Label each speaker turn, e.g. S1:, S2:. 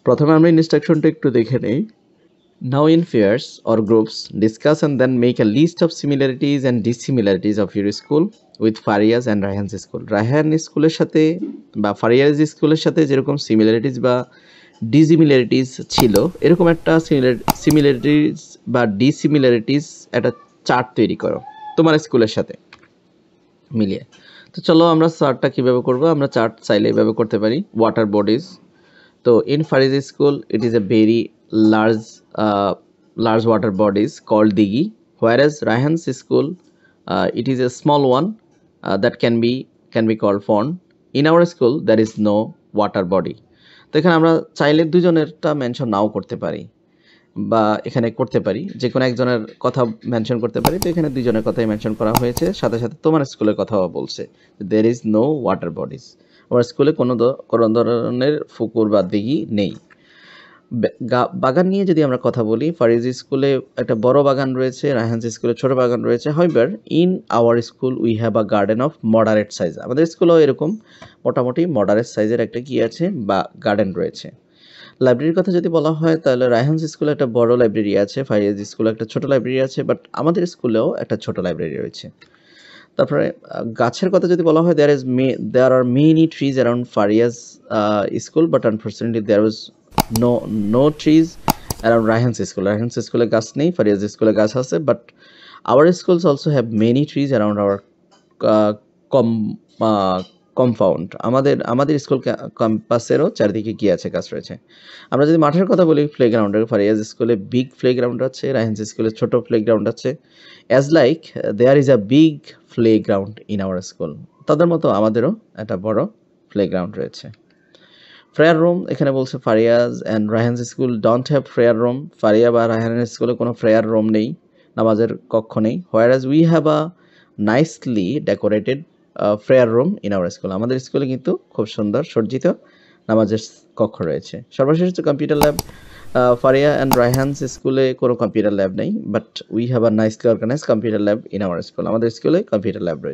S1: প্রথমে আমরা ইনস্ট্রাকশনটা একটু দেখে নেই। Now in pairs or groups, discuss and then make a list of similarities and dissimilarities of your school with Faria's and Rayhan's school. Raihan স্কুলের সাথে বা ফারিয়াজ স্কুলের সাথে যেরকম সিমিলারিটিস বা ডিসিমিলারিটিস ছিল, এরকম একটা সিমিলারিটিস বা ডিসিমিলারিটিস একটা চার্ট তৈরি করো তোমার স্কুলের সাথে মিলিয়ে। তো চলো আমরা চার্টটা কীভাবে করবো। আমরা চার্ট চাইলে এভাবে করতে পারি। ওয়াটার বডিজ, তো in Fariz school it is a very large water bodies called digi, whereas Rayhan's school it is a small one that can be called pond. In our school there is no water body. তো এখানে আমরা চাইলে দুজনেরটা mention নাও করতে পারি বা এখানে করতে পারি, যে কোনো একজনের কথা মেনশন করতে পারি। তো এখানে দুজনের কথাই মেনশন করা হয়েছে, সাথে সাথে তোমার স্কুলের কথাও বলছে there is no water bodies. আমার স্কুলে কোনো ধরনের পুকুর বা দিঘি নেই। বাগান নিয়ে যদি আমরা কথা বলি, ফারিজ স্কুলে একটা বড় বাগান রয়েছে, রায়হানস স্কুলে ছোট বাগান রয়েছে। However in our school we have a garden of moderate size. আমাদের স্কুলেও এরকম মোটামুটি মডারেট সাইজের একটা কি আছে বা গার্ডেন রয়েছে। লাইব্রেরির কথা যদি বলা হয় তাহলে রায়হানস স্কুলে একটা বড় লাইব্রেরি আছে, ফারিজ স্কুলে একটা ছোট লাইব্রেরি আছে, বাট আমাদের স্কুলেও একটা ছোট লাইব্রেরি রয়েছে। তারপরে গাছের কথা যদি বলা হয়, there are many trees around Faria's school, but unfortunately there was no trees around Rayhan's school. Rayhan's school গাছ নেই, Faria's school গাছ আছে, but our schools also have many trees around our compound. আমাদের স্কুল ক্যাম্পাসেরও চারিদিকে কি আছে, গাছ রয়েছে। আমরা যদি মাঠের কথা বলি, প্লেগ্রাউন্ডের, ফারিয়াজ স্কুলে বিগ প্লেগ্রাউন্ড আছে, রায়হানস স্কুলে ছোট প্লেগ্রাউন্ড আছে। As like there is a big playground in our school, তাদের মতো আমাদেরও একটা বড় প্লেগ্রাউন্ড রয়েছে। প্রেয়ার রুম, এখানে বলছে Fariya's and Raihan's school don't have prayer room. Fariya বা রায়হানের স্কুলে কোনো প্রেয়ার রুম নেই, নামাজের কক্ষ নেই। হোয়ারাজ we have a nicely decorated prayer room in our school. আমাদের স্কুলে কিন্তু খুব সুন্দর সজ্জিত নামাজের কক্ষ রয়েছে। সর্বশেষ হচ্ছে computer lab. Faria and Rayhan's স্কুলে কোনো কম্পিউটার ল্যাব নেই, but we have a nicely organize computer lab in our school. আমাদের স্কুলে কম্পিউটার ল্যাব রয়েছে।